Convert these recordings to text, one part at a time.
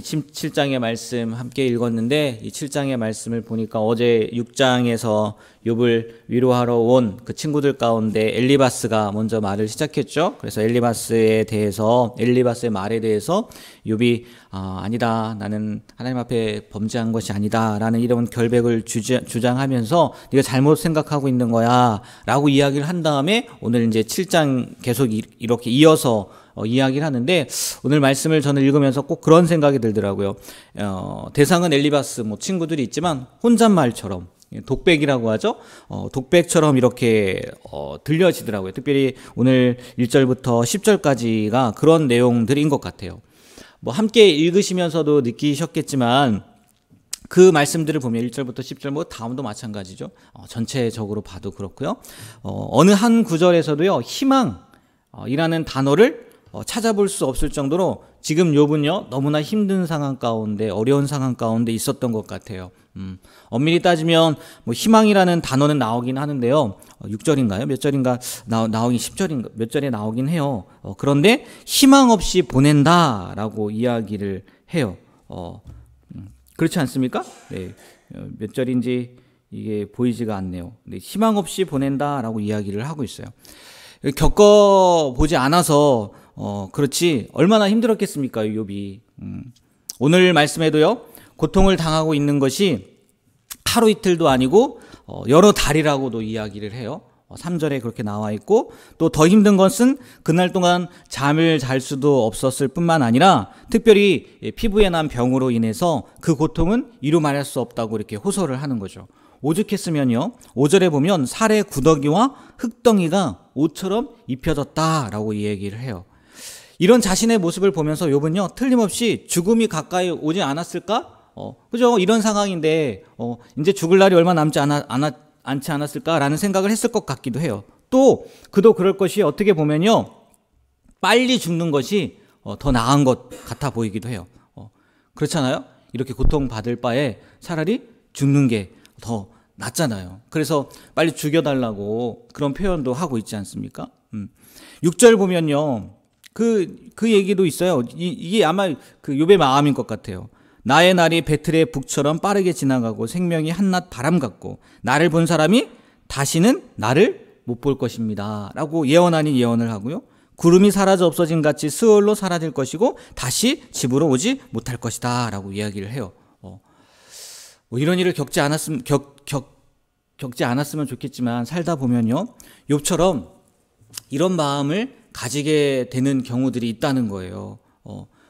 7장의 말씀 함께 읽었는데 이 7장의 말씀을 보니까 어제 6장에서 욥을 위로하러 온 그 친구들 가운데 엘리바스가 먼저 말을 시작했죠. 그래서 엘리바스의 말에 대해서 욥이 아니다, 나는 하나님 앞에 범죄한 것이 아니다 라는 이런 결백을 주장하면서 네가 잘못 생각하고 있는 거야 라고 이야기를 한 다음에 오늘 이제 7장 계속 이렇게 이어서 이야기를 하는데, 오늘 말씀을 저는 읽으면서 꼭 그런 생각이 들더라고요. 대상은 엘리바스 친구들이 있지만 혼잣말처럼, 독백이라고 하죠. 독백처럼 이렇게 들려지더라고요. 특별히 오늘 1절부터 10절까지가 그런 내용들인 것 같아요. 함께 읽으시면서도 느끼셨겠지만 그 말씀들을 보면 1절부터 10절 다음도 마찬가지죠. 전체적으로 봐도 그렇고요. 어느 한 구절에서도요, 희망이라는 단어를 찾아볼 수 없을 정도로 지금 욥은요 너무나 힘든 상황 가운데, 어려운 상황 가운데 있었던 것 같아요. 엄밀히 따지면 희망이라는 단어는 나오긴 하는데요, 6절인가요? 몇 절인가 나오긴 10절인가 몇 절에 나오긴 해요. 그런데 희망 없이 보낸다라고 이야기를 해요. 그렇지 않습니까? 네, 몇 절인지 이게 보이지가 않네요. 네, 희망 없이 보낸다라고 이야기를 하고 있어요. 겪어보지 않아서 그렇지 얼마나 힘들었겠습니까, 욥이. 오늘 말씀에도요, 고통을 당하고 있는 것이 하루 이틀도 아니고 여러 달이라고도 이야기를 해요. 3절에 그렇게 나와 있고, 또 더 힘든 것은 그날 동안 잠을 잘 수도 없었을 뿐만 아니라 특별히 피부에 난 병으로 인해서 그 고통은 이루 말할 수 없다고 이렇게 호소를 하는 거죠. 오죽했으면요, 5절에 보면 살의 구더기와 흙덩이가 옷처럼 입혀졌다라고 이 얘기를 해요. 이런 자신의 모습을 보면서 욥은요, 틀림없이 죽음이 가까이 오지 않았을까? 그죠? 이런 상황인데 이제 죽을 날이 얼마 남지 않지 않았을까라는 생각을 했을 것 같기도 해요. 또 그도 그럴 것이, 어떻게 보면요, 빨리 죽는 것이 더 나은 것 같아 보이기도 해요. 그렇잖아요? 이렇게 고통받을 바에 차라리 죽는 게 더 낫잖아요. 그래서 빨리 죽여달라고 그런 표현도 하고 있지 않습니까? 6절 보면요, 그 얘기도 있어요. 이게 아마 그 욥의 마음인 것 같아요. 나의 날이 배틀의 북처럼 빠르게 지나가고 생명이 한낮 바람 같고 나를 본 사람이 다시는 나를 못 볼 것입니다 라고 예언 아닌 예언을 하고요, 구름이 사라져 없어진 같이 스올로 사라질 것이고 다시 집으로 오지 못할 것이다 라고 이야기를 해요. 이런 일을 겪지 않았으면 좋겠지만 살다 보면요, 욥처럼 이런 마음을 가지게 되는 경우들이 있다는 거예요.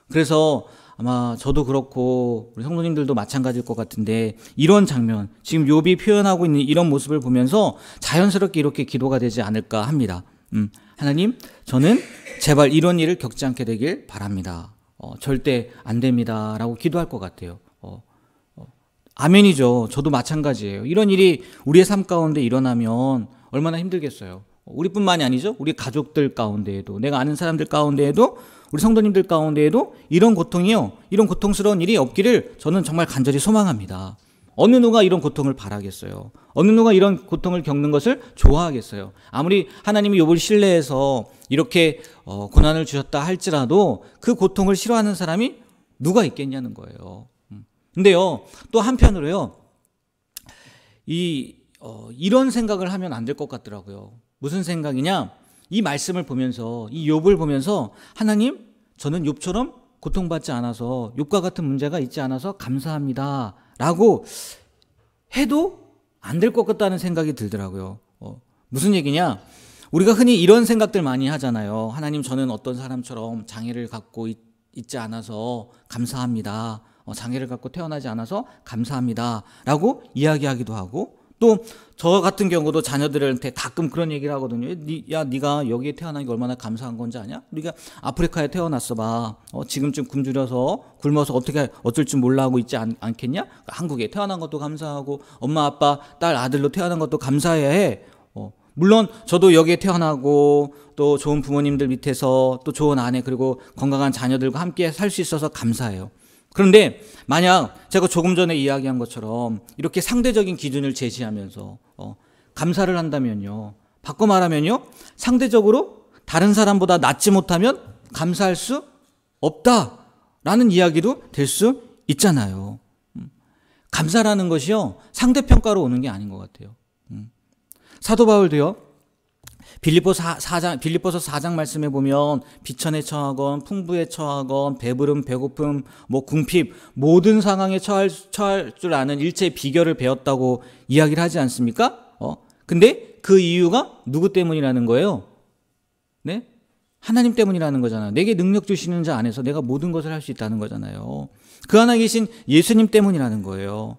그래서 아마 저도 그렇고 우리 성도님들도 마찬가지일 것 같은데, 이런 장면, 지금 욥이 표현하고 있는 이런 모습을 보면서 자연스럽게 이렇게 기도가 되지 않을까 합니다. 하나님, 저는 제발 이런 일을 겪지 않게 되길 바랍니다. 절대 안 됩니다 라고 기도할 것 같아요. 아멘이죠. 저도 마찬가지예요. 이런 일이 우리의 삶 가운데 일어나면 얼마나 힘들겠어요. 우리뿐만이 아니죠. 우리 가족들 가운데에도, 내가 아는 사람들 가운데에도, 우리 성도님들 가운데에도 이런 고통이요, 이런 고통스러운 일이 없기를 저는 정말 간절히 소망합니다. 어느 누가 이런 고통을 바라겠어요? 어느 누가 이런 고통을 겪는 것을 좋아하겠어요? 아무리 하나님이 욥을 신뢰해서 이렇게 고난을 주셨다 할지라도 그 고통을 싫어하는 사람이 누가 있겠냐는 거예요. 근데요, 또 한편으로요, 이런 생각을 하면 안 될 것 같더라고요. 무슨 생각이냐? 이 말씀을 보면서, 이 욥을 보면서, 하나님, 저는 욥처럼 고통받지 않아서, 욥과 같은 문제가 있지 않아서 감사합니다 라고 해도 안 될 것 같다는 생각이 들더라고요. 무슨 얘기냐? 우리가 흔히 이런 생각들 많이 하잖아요. 하나님, 저는 어떤 사람처럼 장애를 갖고 있지 않아서 감사합니다. 장애를 갖고 태어나지 않아서 감사합니다 라고 이야기하기도 하고, 또 저 같은 경우도 자녀들한테 가끔 그런 얘기를 하거든요. 야, 네가 여기에 태어난 게 얼마나 감사한 건지 아냐? 네가 아프리카에 태어났어 봐. 지금쯤 굶어서 어쩔 줄 몰라 하고 있지 않겠냐? 한국에 태어난 것도 감사하고, 엄마 아빠 딸 아들로 태어난 것도 감사해야 해. 물론 저도 여기에 태어나고 또 좋은 부모님들 밑에서 또 좋은 아내 그리고 건강한 자녀들과 함께 살 수 있어서 감사해요. 그런데 만약 제가 조금 전에 이야기한 것처럼 이렇게 상대적인 기준을 제시하면서 감사를 한다면요, 바꿔 말하면요, 상대적으로 다른 사람보다 낫지 못하면 감사할 수 없다 라는 이야기도 될 수 있잖아요. 감사라는 것이요, 상대평가로 오는 게 아닌 것 같아요. 사도 바울도요, 빌립보서 4장 말씀에 보면 비천에 처하건 풍부에 처하건 배부름 배고픔 뭐 궁핍 모든 상황에 처할 줄 아는 일체의 비결을 배웠다고 이야기를 하지 않습니까? 근데 그 이유가 누구 때문이라는 거예요? 네? 하나님 때문이라는 거잖아요. 내게 능력 주시는 자 안에서 내가 모든 것을 할 수 있다는 거잖아요. 그 안에 계신 예수님 때문이라는 거예요.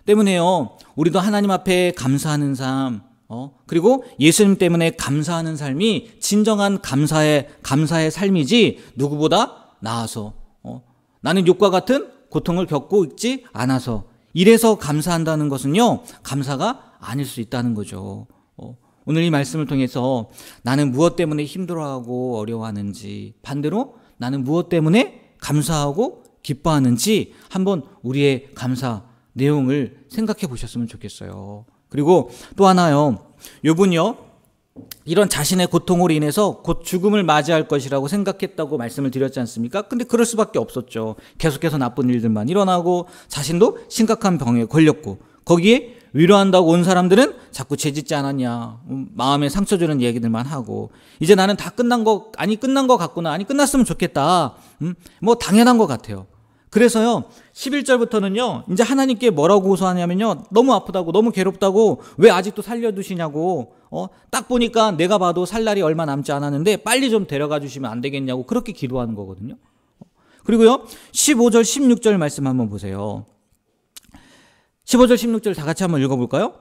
때문에요, 우리도 하나님 앞에 감사하는 삶, 그리고 예수님 때문에 감사하는 삶이 진정한 감사의 삶이지, 누구보다 나아서 나는 욕과 같은 고통을 겪고 있지 않아서 이래서 감사한다는 것은요, 감사가 아닐 수 있다는 거죠. 오늘 이 말씀을 통해서 나는 무엇 때문에 힘들어하고 어려워하는지, 반대로 나는 무엇 때문에 감사하고 기뻐하는지 한번 우리의 감사 내용을 생각해 보셨으면 좋겠어요. 그리고 또 하나요, 욥은요, 이런 자신의 고통으로 인해서 곧 죽음을 맞이할 것이라고 생각했다고 말씀을 드렸지 않습니까? 근데 그럴 수밖에 없었죠. 계속해서 나쁜 일들만 일어나고 자신도 심각한 병에 걸렸고, 거기에 위로한다고 온 사람들은 자꾸 죄짓지 않았냐, 마음에 상처 주는 얘기들만 하고, 이제 나는 다 끝난 거 같구나, 아니 끝났으면 좋겠다, 뭐 당연한 것 같아요. 그래서요, 11절부터는요, 이제 하나님께 뭐라고 호소하냐면요, 너무 아프다고, 너무 괴롭다고, 왜 아직도 살려두시냐고, 딱 보니까 내가 봐도 살 날이 얼마 남지 않았는데 빨리 좀 데려가 주시면 안 되겠냐고 그렇게 기도하는 거거든요. 그리고요, 15절 16절 말씀 한번 보세요. 15절 16절 다 같이 한번 읽어볼까요?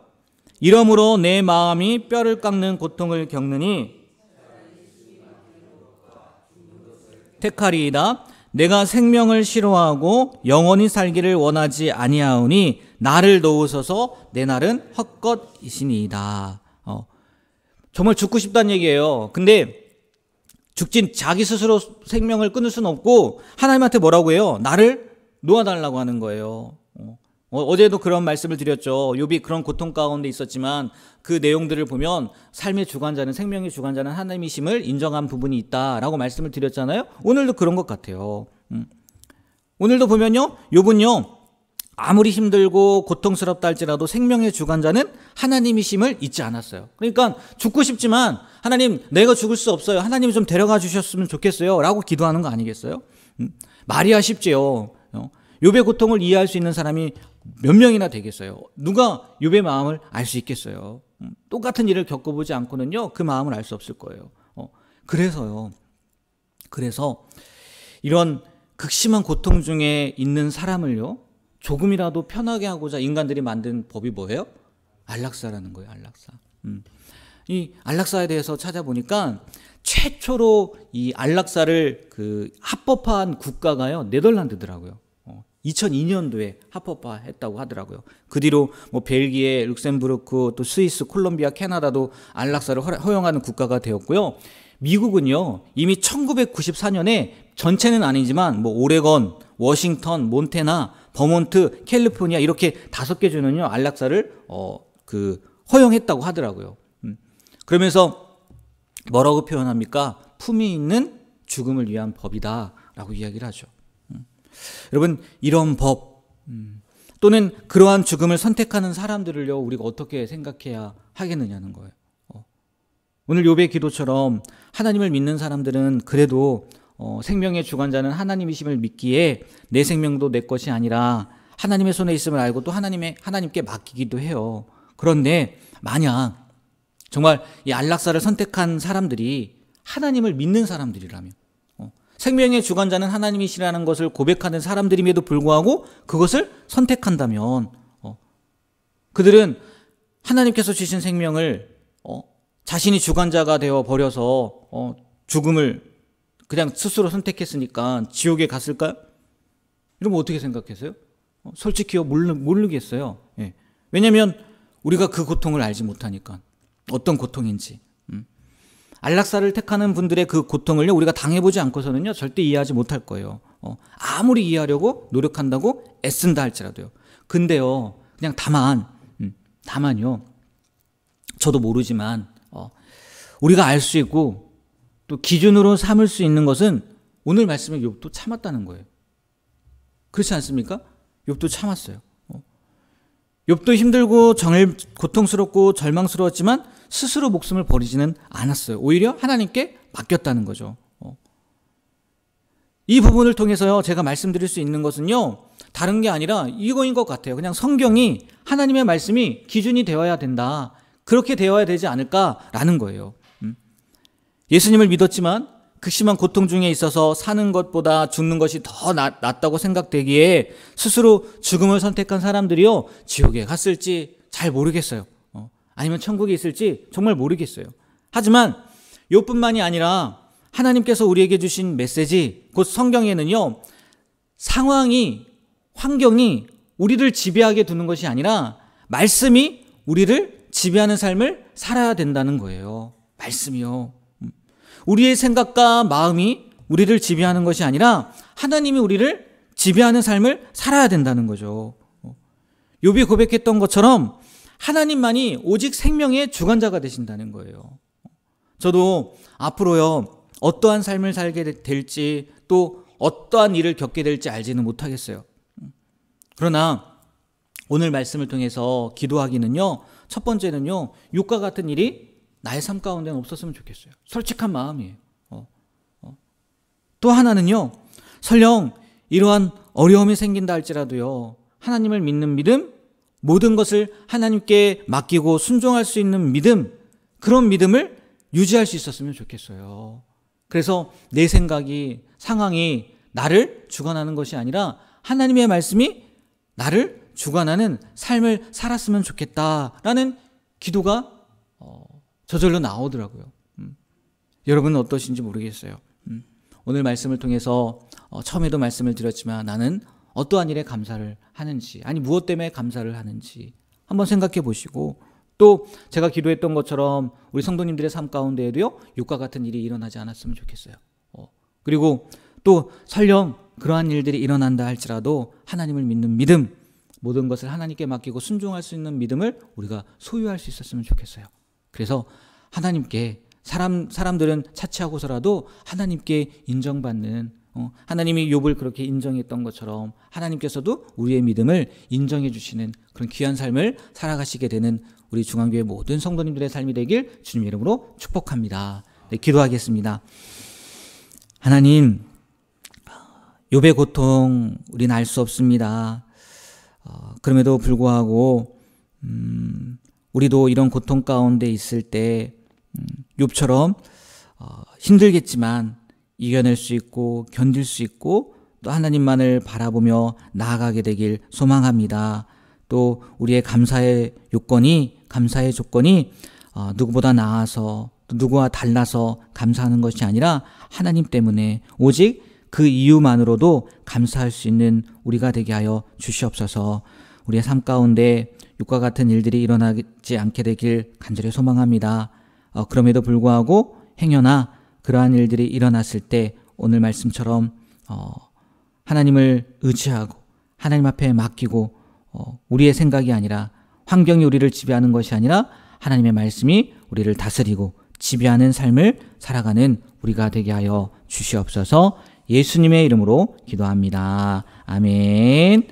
이러므로 내 마음이 뼈를 깎는 고통을 겪느니 택하리이다. 내가 생명을 싫어하고 영원히 살기를 원하지 아니하오니 나를 도우소서. 내 날은 헛것이시니이다. 정말 죽고 싶다는 얘기예요. 근데 죽진 자기 스스로 생명을 끊을 수는 없고 하나님한테 뭐라고 해요? 나를 놓아달라고 하는 거예요. 어제도 그런 말씀을 드렸죠. 욥이 그런 고통 가운데 있었지만 그 내용들을 보면 삶의 주관자는, 생명의 주관자는 하나님이심을 인정한 부분이 있다라고 말씀을 드렸잖아요. 오늘도 그런 것 같아요. 오늘도 보면요, 욥은요, 아무리 힘들고 고통스럽다 할지라도 생명의 주관자는 하나님이심을 잊지 않았어요. 그러니까 죽고 싶지만 하나님, 내가 죽을 수 없어요, 하나님이 좀 데려가 주셨으면 좋겠어요 라고 기도하는 거 아니겠어요? 말이야 쉽지요. 욥의 고통을 이해할 수 있는 사람이 몇 명이나 되겠어요? 누가 욥의 마음을 알 수 있겠어요? 똑같은 일을 겪어보지 않고는요, 그 마음을 알 수 없을 거예요. 그래서 이런 극심한 고통 중에 있는 사람을요, 조금이라도 편하게 하고자 인간들이 만든 법이 뭐예요? 안락사라는 거예요. 안락사. 이 안락사에 대해서 찾아보니까 최초로 이 안락사를 합법화한 국가가요, 네덜란드더라고요. 2002년도에 합법화했다고 하더라고요. 그 뒤로 뭐 벨기에, 룩셈부르크, 또 스위스, 콜롬비아, 캐나다도 안락사를 허용하는 국가가 되었고요. 미국은요, 이미 1994년에 전체는 아니지만 뭐 오레건, 워싱턴, 몬태나, 버몬트, 캘리포니아 이렇게 5개 주는요, 안락사를 허용했다고 하더라고요. 그러면서 뭐라고 표현합니까? 품위 있는 죽음을 위한 법이다라고 이야기를 하죠. 여러분, 이런 법 또는 그러한 죽음을 선택하는 사람들을요, 우리가 어떻게 생각해야 하겠느냐는 거예요. 오늘 욥의 기도처럼 하나님을 믿는 사람들은 그래도 생명의 주관자는 하나님이심을 믿기에 내 생명도 내 것이 아니라 하나님의 손에 있음을 알고 또 하나님께 맡기기도 해요. 그런데 만약 정말 이 안락사를 선택한 사람들이 하나님을 믿는 사람들이라면, 생명의 주관자는 하나님이시라는 것을 고백하는 사람들임에도 불구하고 그것을 선택한다면, 그들은 하나님께서 주신 생명을 자신이 주관자가 되어 버려서 죽음을 그냥 스스로 선택했으니까 지옥에 갔을까요? 이러면 어떻게 생각했어요? 솔직히요, 모르겠어요. 예. 왜냐하면 우리가 그 고통을 알지 못하니까, 어떤 고통인지. 안락사를 택하는 분들의 그 고통을요, 우리가 당해보지 않고서는요, 절대 이해하지 못할 거예요. 아무리 이해하려고 노력한다고 애쓴다 할지라도요. 근데요, 그냥 다만요, 저도 모르지만 우리가 알 수 있고 또 기준으로 삼을 수 있는 것은 오늘 말씀의 욥도 참았다는 거예요. 그렇지 않습니까? 욥도 참았어요. 욥도 힘들고 고통스럽고 절망스러웠지만 스스로 목숨을 버리지는 않았어요. 오히려 하나님께 맡겼다는 거죠. 이 부분을 통해서요, 제가 말씀드릴 수 있는 것은요, 다른 게 아니라 이거인 것 같아요. 그냥 성경이, 하나님의 말씀이 기준이 되어야 된다. 그렇게 되어야 되지 않을까라는 거예요. 예수님을 믿었지만 극심한 고통 중에 있어서 사는 것보다 죽는 것이 더 낫다고 생각되기에 스스로 죽음을 선택한 사람들이요, 지옥에 갔을지 잘 모르겠어요. 아니면 천국에 있을지 정말 모르겠어요. 하지만 욥뿐만이 아니라 하나님께서 우리에게 주신 메시지, 곧 성경에는요, 상황이, 환경이 우리를 지배하게 두는 것이 아니라 말씀이 우리를 지배하는 삶을 살아야 된다는 거예요. 말씀이요. 우리의 생각과 마음이 우리를 지배하는 것이 아니라 하나님이 우리를 지배하는 삶을 살아야 된다는 거죠. 욥이 고백했던 것처럼 하나님만이 오직 생명의 주관자가 되신다는 거예요. 저도 앞으로요, 어떠한 삶을 살게 될지, 또 어떠한 일을 겪게 될지 알지는 못하겠어요. 그러나 오늘 말씀을 통해서 기도하기는요, 첫 번째는요, 욥과 같은 일이 나의 삶 가운데는 없었으면 좋겠어요. 솔직한 마음이에요. 또 하나는요, 설령 이러한 어려움이 생긴다 할지라도요, 하나님을 믿는 믿음, 모든 것을 하나님께 맡기고 순종할 수 있는 믿음, 그런 믿음을 유지할 수 있었으면 좋겠어요. 그래서 내 생각이, 상황이 나를 주관하는 것이 아니라 하나님의 말씀이 나를 주관하는 삶을 살았으면 좋겠다라는 기도가 저절로 나오더라고요. 여러분은 어떠신지 모르겠어요. 오늘 말씀을 통해서 처음에도 말씀을 드렸지만 나는 어떠한 일에 감사를 하는지, 아니 무엇 때문에 감사를 하는지 한번 생각해 보시고, 또 제가 기도했던 것처럼 우리 성도님들의 삶 가운데에도요, 욥과 같은 일이 일어나지 않았으면 좋겠어요. 그리고 또 설령 그러한 일들이 일어난다 할지라도 하나님을 믿는 믿음, 모든 것을 하나님께 맡기고 순종할 수 있는 믿음을 우리가 소유할 수 있었으면 좋겠어요. 그래서 하나님께, 사람들은 차치하고서라도 하나님께 인정받는, 하나님이 욥을 그렇게 인정했던 것처럼 하나님께서도 우리의 믿음을 인정해 주시는 그런 귀한 삶을 살아가시게 되는 우리 중앙교회 모든 성도님들의 삶이 되길 주님 이름으로 축복합니다. 네, 기도하겠습니다. 하나님, 욥의 고통 우리는 알 수 없습니다. 그럼에도 불구하고 우리도 이런 고통 가운데 있을 때 욥처럼 힘들겠지만 이겨낼 수 있고 견딜 수 있고 또 하나님만을 바라보며 나아가게 되길 소망합니다. 또 우리의 감사의 조건이 누구보다 나아서 또 누구와 달라서 감사하는 것이 아니라 하나님 때문에 오직 그 이유만으로도 감사할 수 있는 우리가 되게 하여 주시옵소서. 우리의 삶 가운데 욥과 같은 일들이 일어나지 않게 되길 간절히 소망합니다. 그럼에도 불구하고 행여나 그러한 일들이 일어났을 때 오늘 말씀처럼 하나님을 의지하고 하나님 앞에 맡기고 우리의 생각이 아니라, 환경이 우리를 지배하는 것이 아니라 하나님의 말씀이 우리를 다스리고 지배하는 삶을 살아가는 우리가 되게 하여 주시옵소서. 예수님의 이름으로 기도합니다. 아멘.